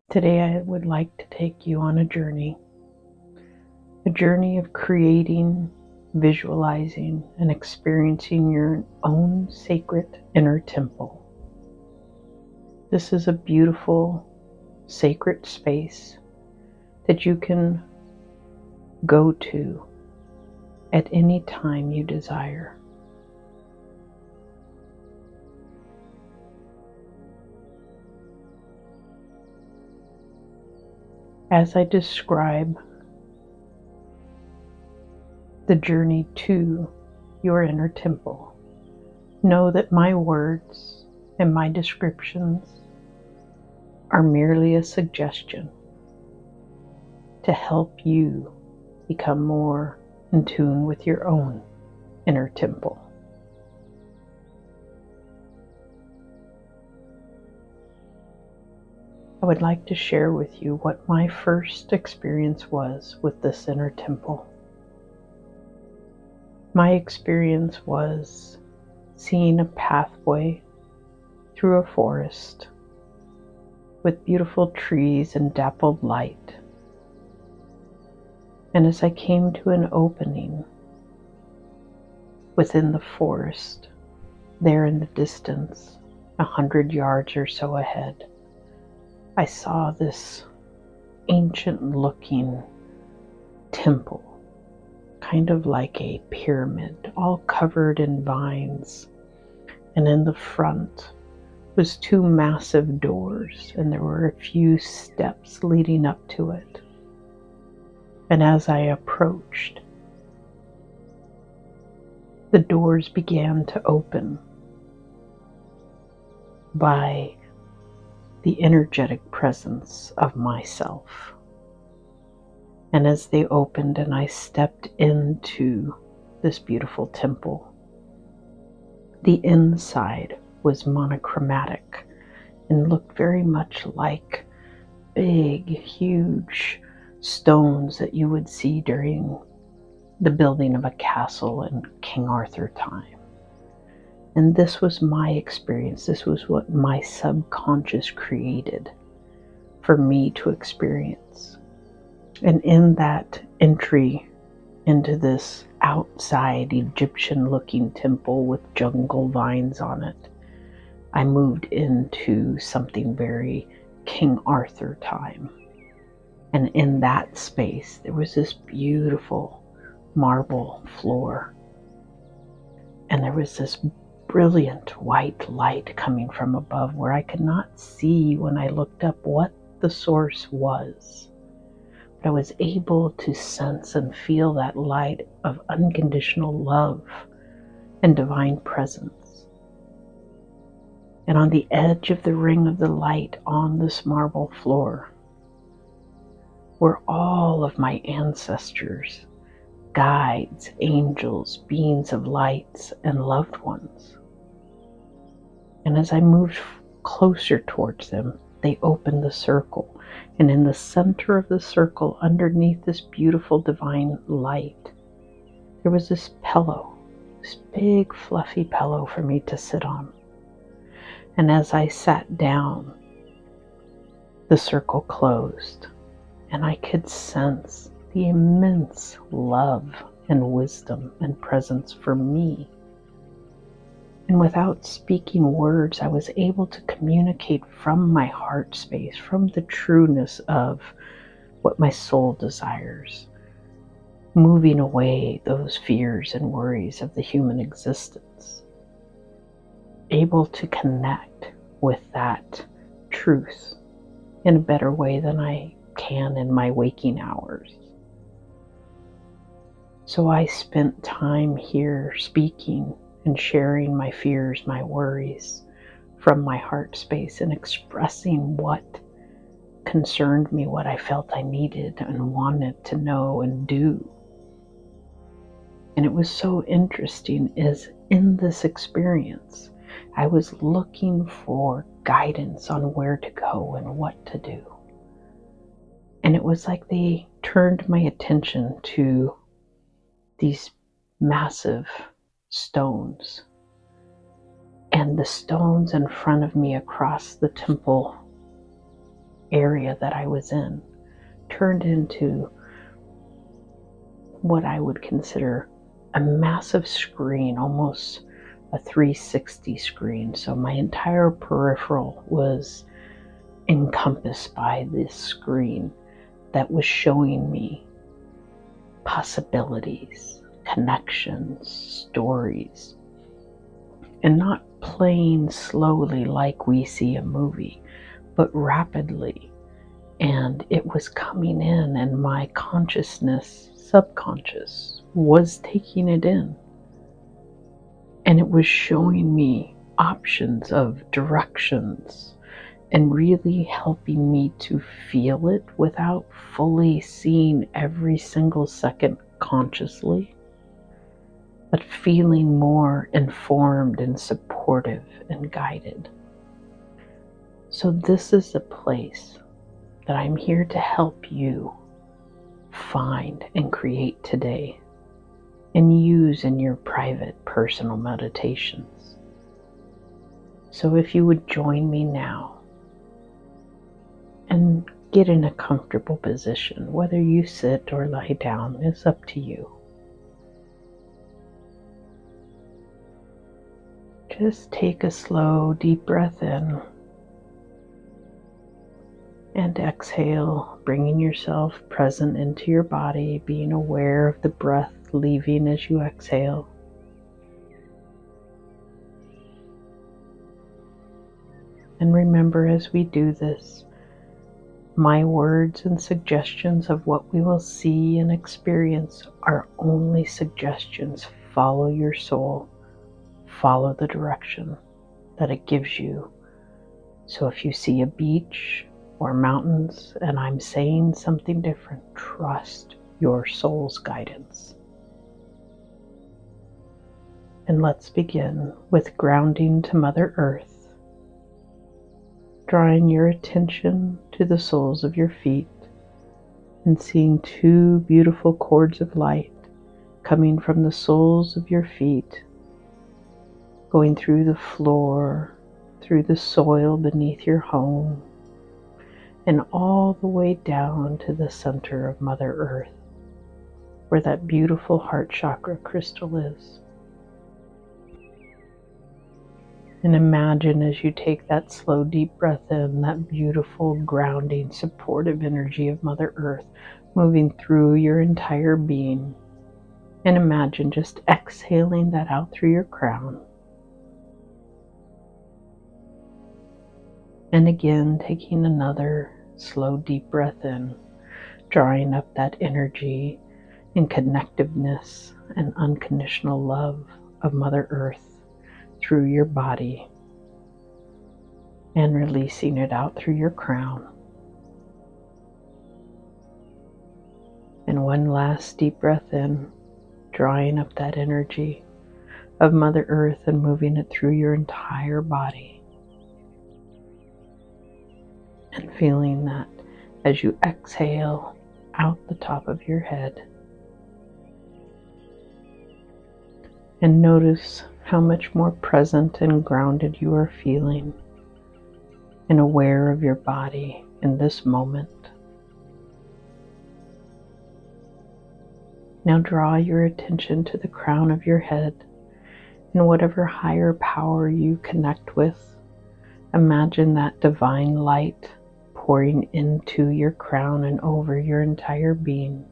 Today I would like to take you on a journey of creating, visualizing, and experiencing your own sacred inner temple. This is a beautiful, sacred space that you can go to at any time you desire. As I describe the journey to your inner temple, know that my words and my descriptions are merely a suggestion to help you become more in tune with your own inner temple. I would like to share with you what my first experience was with this inner temple. My experience was seeing a pathway through a forest with beautiful trees and dappled light. And as I came to an opening within the forest, there in the distance, 100 yards or so ahead, I saw this ancient-looking temple, kind of like a pyramid, all covered in vines. And in the front was 2 massive doors, and there were a few steps leading up to it. And as I approached, the doors began to open by the energetic presence of myself. And as they opened and I stepped into this beautiful temple, the inside was monochromatic and looked very much like big, huge stones that you would see during the building of a castle in King Arthur time. And this was my experience. This was what my subconscious created for me to experience. And in that entry into this outside Egyptian-looking temple with jungle vines on it, I moved into something very King Arthur time. And in that space, there was this beautiful marble floor. And there was this brilliant white light coming from above where I could not see when I looked up what the source was. But I was able to sense and feel that light of unconditional love and divine presence. And on the edge of the ring of the light on this marble floor were all of my ancestors, guides, angels, beings of lights, and loved ones. And as I moved closer towards them, they opened the circle. And in the center of the circle, underneath this beautiful divine light, there was this pillow, this big fluffy pillow for me to sit on. And as I sat down, the circle closed, and I could sense the immense love and wisdom and presence for me. And without speaking words, I was able to communicate from my heart space, from the trueness of what my soul desires, moving away those fears and worries of the human existence, able to connect with that truth in a better way than I can in my waking hours. So I spent time here speaking and sharing my fears, my worries from my heart space and expressing what concerned me, what I felt I needed and wanted to know and do. And it was so interesting is in this experience, I was looking for guidance on where to go and what to do. And it was like they turned my attention to these massive stones. And the stones in front of me across the temple area that I was in turned into what I would consider a massive screen, almost a 360 screen. So my entire peripheral was encompassed by this screen that was showing me possibilities, connections, stories, and not playing slowly like we see a movie, but rapidly. And it was coming in, and my consciousness, subconscious, was taking it in. And it was showing me options of directions and really helping me to feel it without fully seeing every single second consciously, but feeling more informed and supportive and guided. So this is a place that I'm here to help you find and create today and use in your private personal meditations. So if you would join me now and get in a comfortable position, whether you sit or lie down is up to you. Just take a slow, deep breath in and exhale, bringing yourself present into your body, being aware of the breath leaving as you exhale. And remember, as we do this, my words and suggestions of what we will see and experience are only suggestions. Follow your soul, follow the direction that it gives you. So if you see a beach or mountains and I'm saying something different, trust your soul's guidance. And let's begin with grounding to Mother Earth, drawing your attention to the soles of your feet and seeing two beautiful cords of light coming from the soles of your feet, going through the floor, through the soil beneath your home, and all the way down to the center of Mother Earth, where that beautiful heart chakra crystal is. And imagine as you take that slow, deep breath in, that beautiful, grounding, supportive energy of Mother Earth moving through your entire being. And imagine just exhaling that out through your crown. And again, taking another slow, deep breath in, drawing up that energy and connectiveness and unconditional love of Mother Earth through your body, and releasing it out through your crown. And one last deep breath in, drawing up that energy of Mother Earth and moving it through your entire body. And feeling that as you exhale out the top of your head. And notice how much more present and grounded you are feeling and aware of your body in this moment. Now draw your attention to the crown of your head and whatever higher power you connect with. Imagine that divine light pouring into your crown and over your entire being.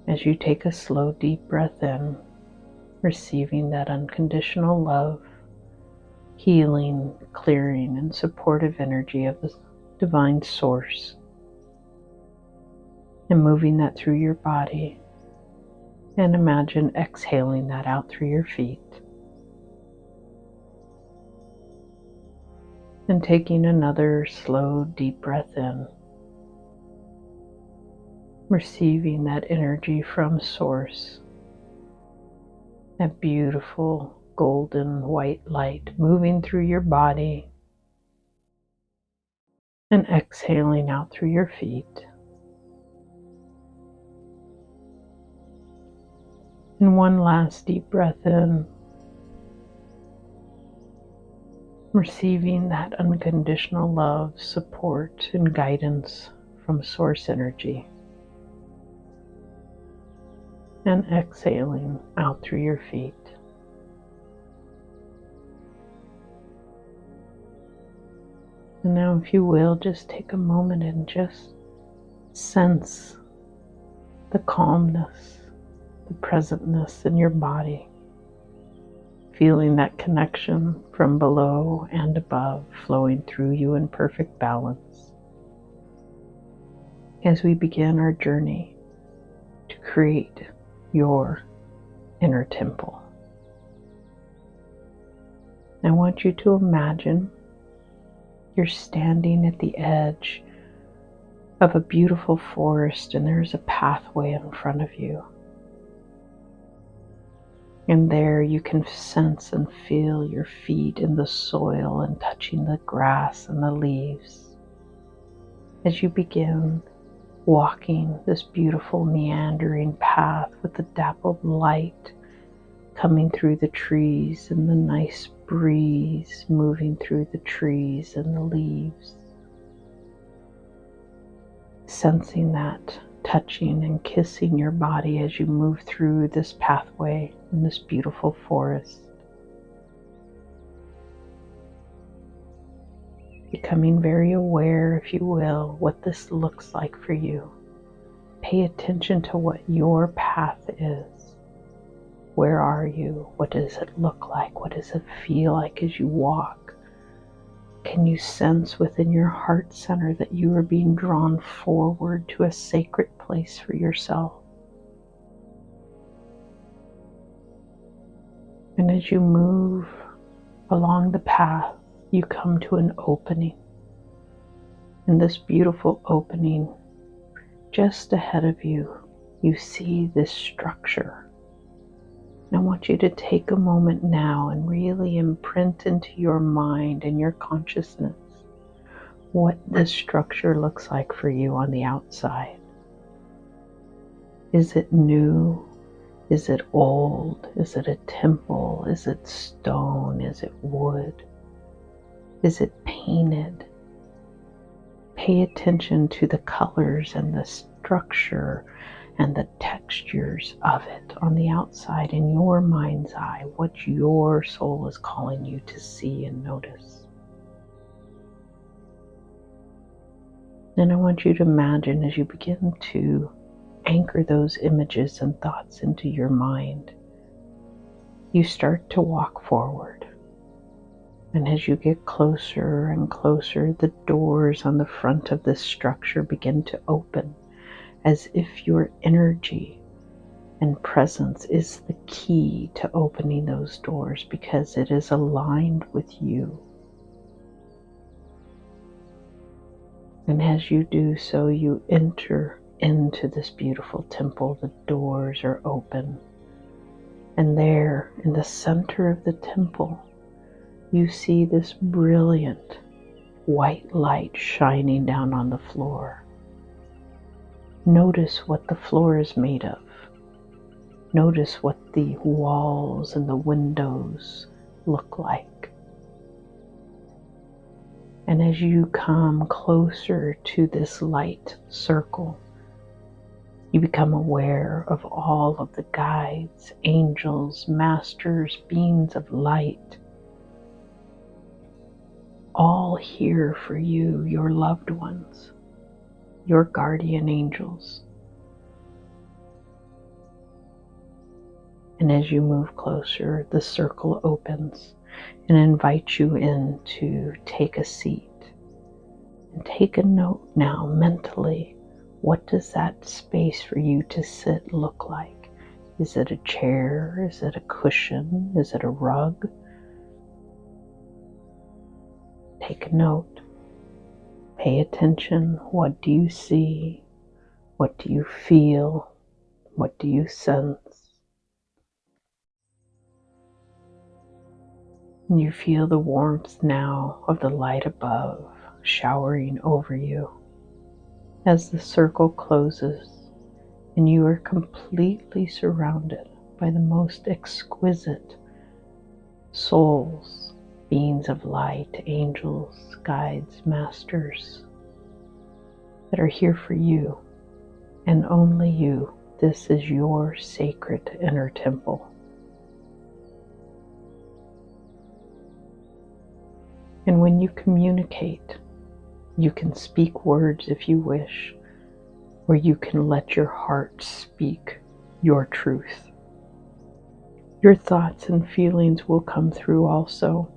As you take a slow, deep breath in, receiving that unconditional love, healing, clearing, and supportive energy of the divine source, and moving that through your body, and imagine exhaling that out through your feet. And taking another slow, deep breath in, receiving that energy from Source, that beautiful golden white light moving through your body, and exhaling out through your feet. And one last deep breath in, receiving that unconditional love, support, and guidance from Source Energy, and exhaling out through your feet. And now, if you will, just take a moment and just sense the calmness, the presentness in your body, feeling that connection from below and above flowing through you in perfect balance as we begin our journey to create your inner temple. I want you to imagine you're standing at the edge of a beautiful forest and there's a pathway in front of you. And there you can sense and feel your feet in the soil and touching the grass and the leaves as you begin walking this beautiful meandering path with the dappled light coming through the trees and the nice breeze moving through the trees and the leaves. Sensing that touching and kissing your body as you move through this pathway in this beautiful forest. Becoming very aware, if you will, what this looks like for you. Pay attention to what your path is. Where are you? What does it look like? What does it feel like as you walk? Can you sense within your heart center that you are being drawn forward to a sacred place for yourself? And as you move along the path, you come to an opening. In this beautiful opening, just ahead of you, you see this structure. And I want you to take a moment now and really imprint into your mind and your consciousness what this structure looks like for you on the outside. Is it new? Is it old? Is it a temple? Is it stone? Is it wood? Is it painted? Pay attention to the colors and the structure and the textures of it on the outside in your mind's eye, what your soul is calling you to see and notice. And I want you to imagine as you begin to anchor those images and thoughts into your mind, you start to walk forward. And as you get closer and closer, the doors on the front of this structure begin to open, as if your energy and presence is the key to opening those doors because it is aligned with you. And as you do so, you enter into this beautiful temple. The doors are open. And there, in the center of the temple, you see this brilliant white light shining down on the floor. Notice what the floor is made of. Notice what the walls and the windows look like. And as you come closer to this light circle, you become aware of all of the guides, angels, masters, beings of light, all here for you, your loved ones, your guardian angels. And as you move closer, the circle opens and invites you in to take a seat. And take a note now mentally. What does that space for you to sit look like? Is it a chair? Is it a cushion? Is it a rug? Take a note. Pay attention. What do you see? What do you feel? What do you sense? And you feel the warmth now of the light above showering over you. As the circle closes and you are completely surrounded by the most exquisite souls beings of light, angels, guides, masters that are here for you and only you. This is your sacred inner temple. And when you communicate, you can speak words if you wish, or you can let your heart speak your truth. Your thoughts and feelings will come through also.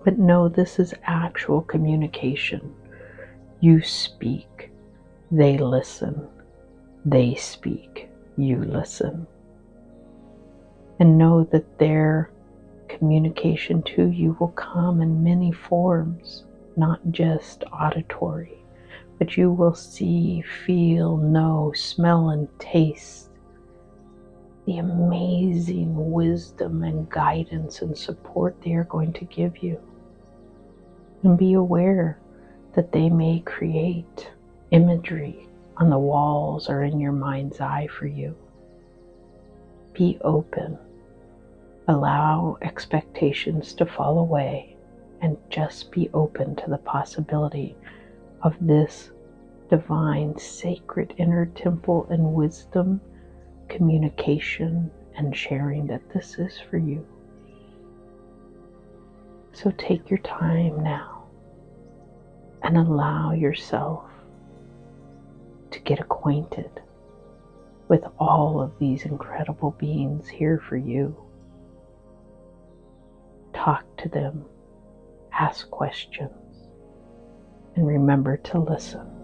But know this is actual communication. You speak, they listen. They speak, you listen. And know that their communication to you will come in many forms, not just auditory, but you will see, feel, know, smell, and taste the amazing wisdom and guidance and support they are going to give you. And be aware that they may create imagery on the walls or in your mind's eye for you. Be open. Allow expectations to fall away and just be open to the possibility of this divine, sacred inner temple and wisdom, communication, and sharing that this is for you. So take your time now and allow yourself to get acquainted with all of these incredible beings here for you. Talk to them, ask questions, and remember to listen.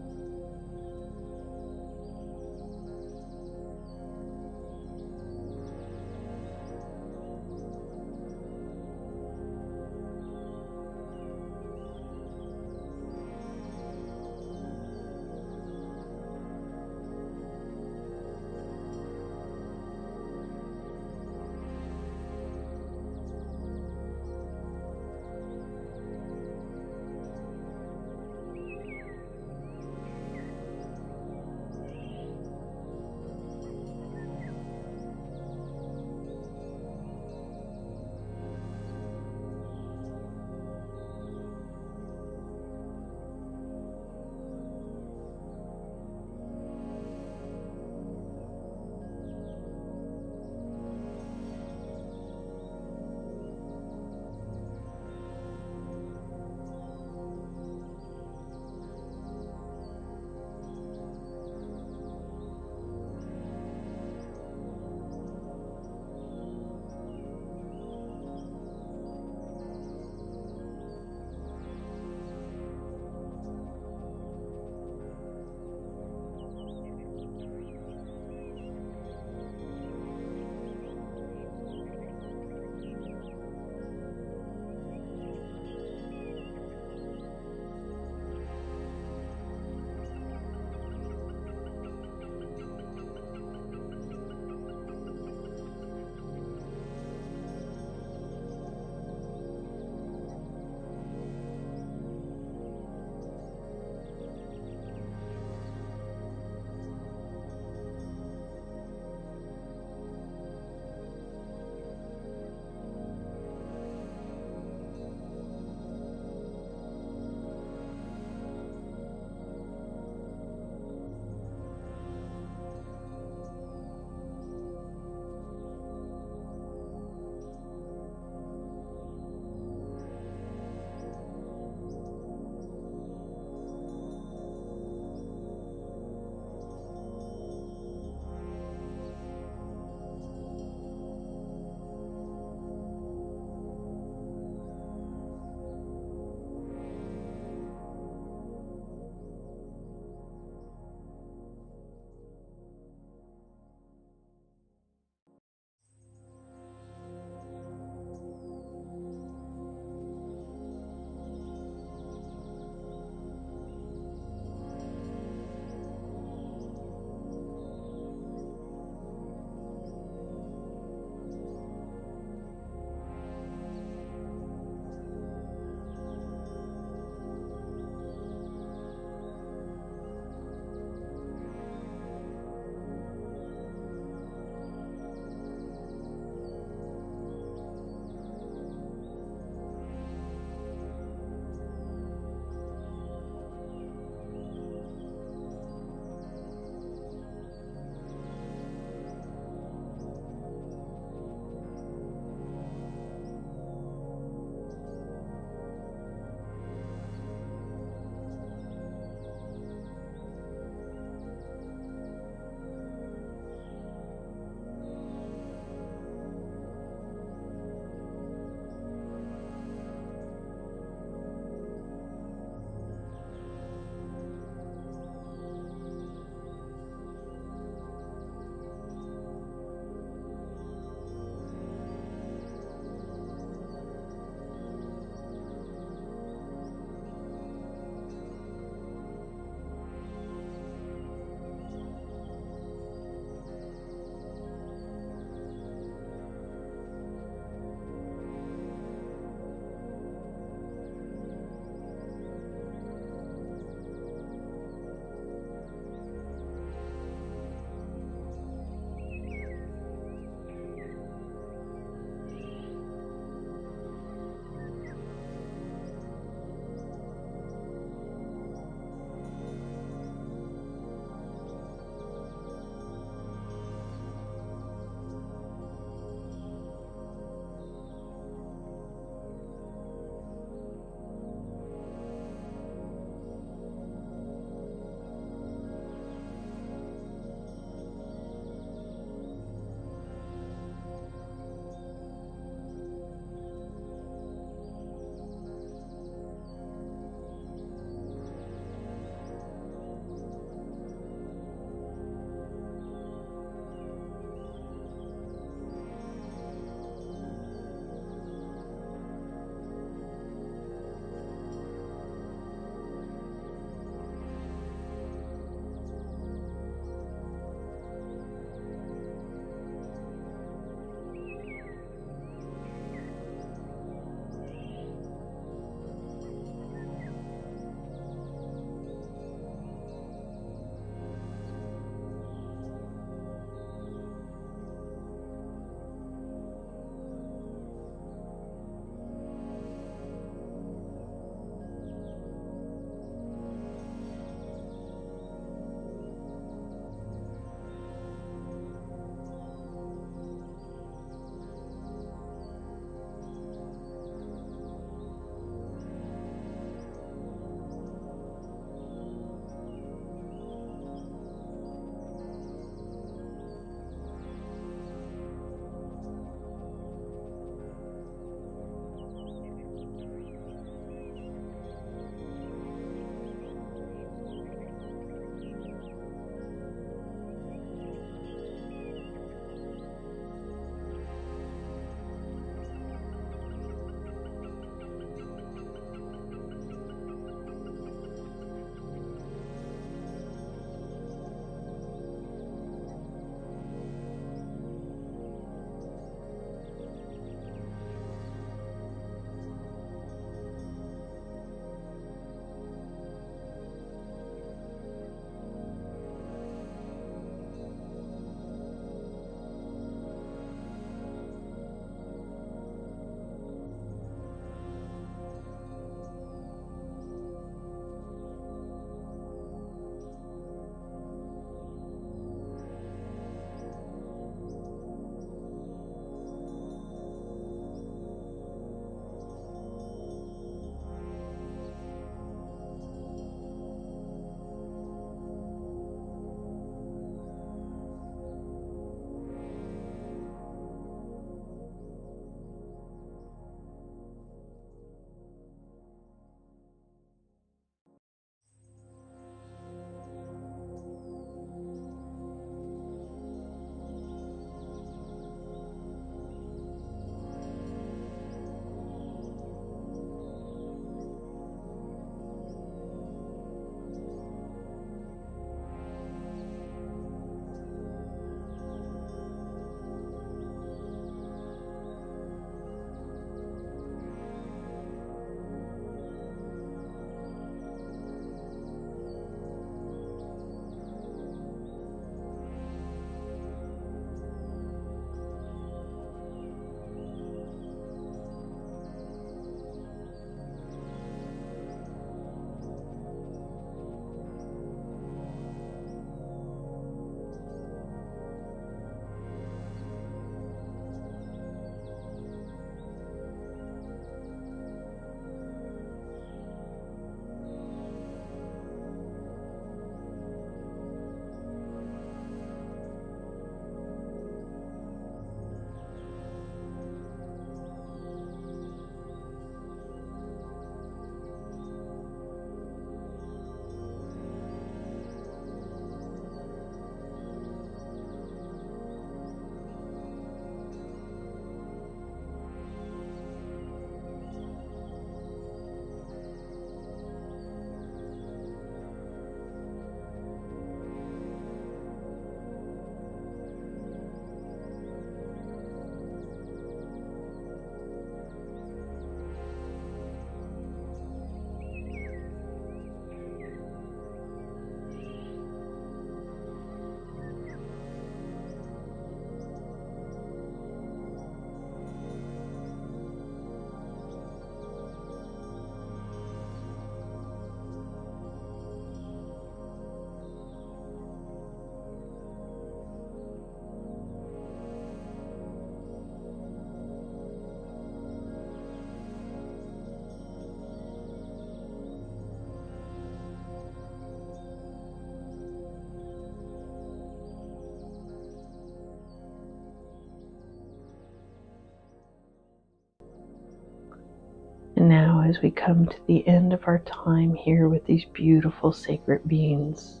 as we come to the end of our time here with these beautiful sacred beings,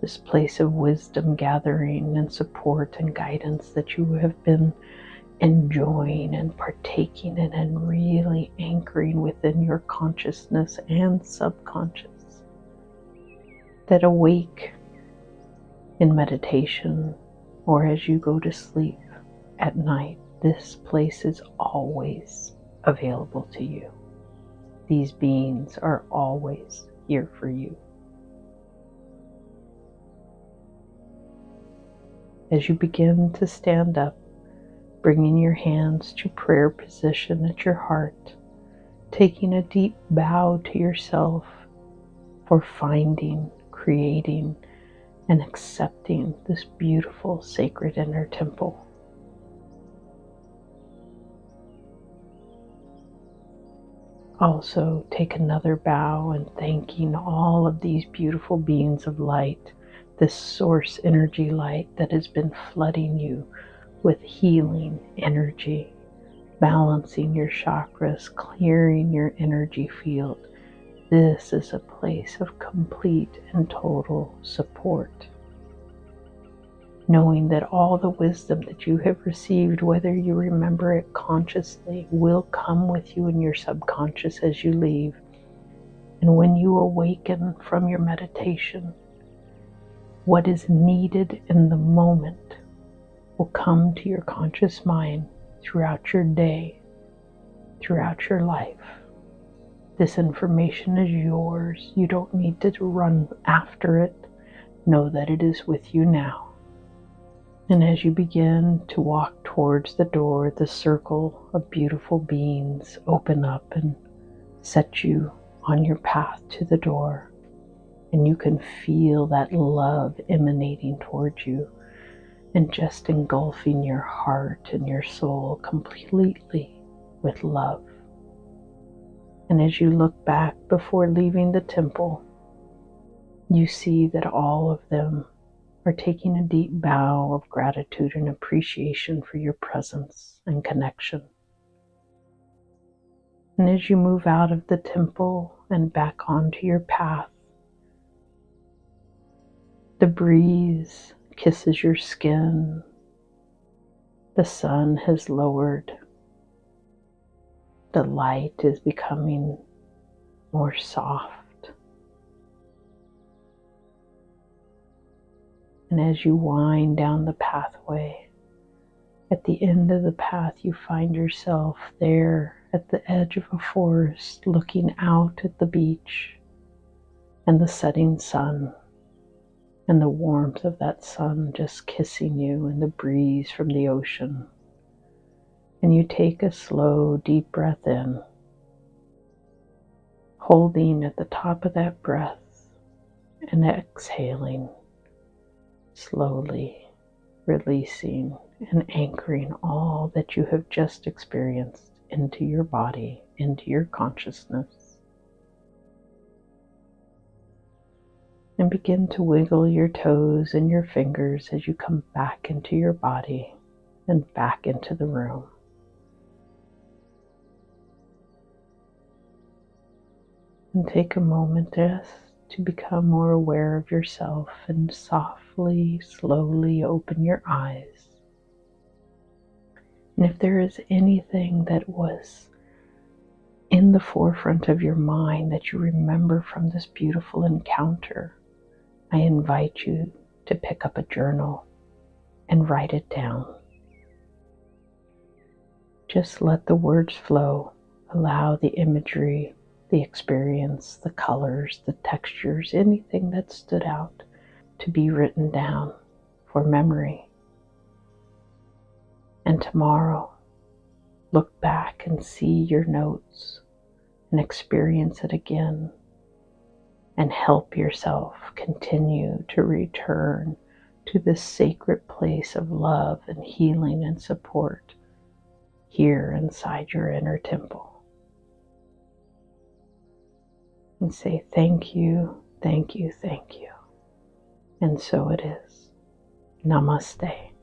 this place of wisdom gathering and support and guidance that you have been enjoying and partaking in and really anchoring within your consciousness and subconscious, that awake in meditation or as you go to sleep at night, this place is always available to you. These beings are always here for you. As you begin to stand up, bringing your hands to prayer position at your heart, taking a deep bow to yourself for finding, creating, and accepting this beautiful sacred inner temple. Also, take another bow and thanking all of these beautiful beings of light, this source energy light that has been flooding you with healing energy, balancing your chakras, clearing your energy field. This is a place of complete and total support. Knowing that all the wisdom that you have received, whether you remember it consciously, will come with you in your subconscious as you leave. And when you awaken from your meditation, what is needed in the moment will come to your conscious mind throughout your day, throughout your life. This information is yours. You don't need to run after it. Know that it is with you now. And as you begin to walk towards the door, the circle of beautiful beings open up and set you on your path to the door. And you can feel that love emanating towards you and just engulfing your heart and your soul completely with love. And as you look back before leaving the temple, you see that all of them are taking a deep bow of gratitude and appreciation for your presence and connection. And as you move out of the temple and back onto your path, the breeze kisses your skin. The sun has lowered. The light is becoming more soft. And as you wind down the pathway, at the end of the path you find yourself there at the edge of a forest looking out at the beach and the setting sun and the warmth of that sun just kissing you and the breeze from the ocean. And you take a slow, deep breath in, holding at the top of that breath and exhaling, slowly releasing and anchoring all that you have just experienced into your body, into your consciousness. And begin to wiggle your toes and your fingers as you come back into your body and back into the room. And take a moment just to become more aware of yourself and softly, slowly open your eyes. And if there is anything that was in the forefront of your mind that you remember from this beautiful encounter, I invite you to pick up a journal and write it down. Just let the words flow. Allow the imagery, the experience, the colors, the textures, anything that stood out to be written down for memory. And tomorrow, look back and see your notes and experience it again and help yourself continue to return to this sacred place of love and healing and support here inside your inner temple. And say thank you, thank you, thank you. And so it is. Namaste.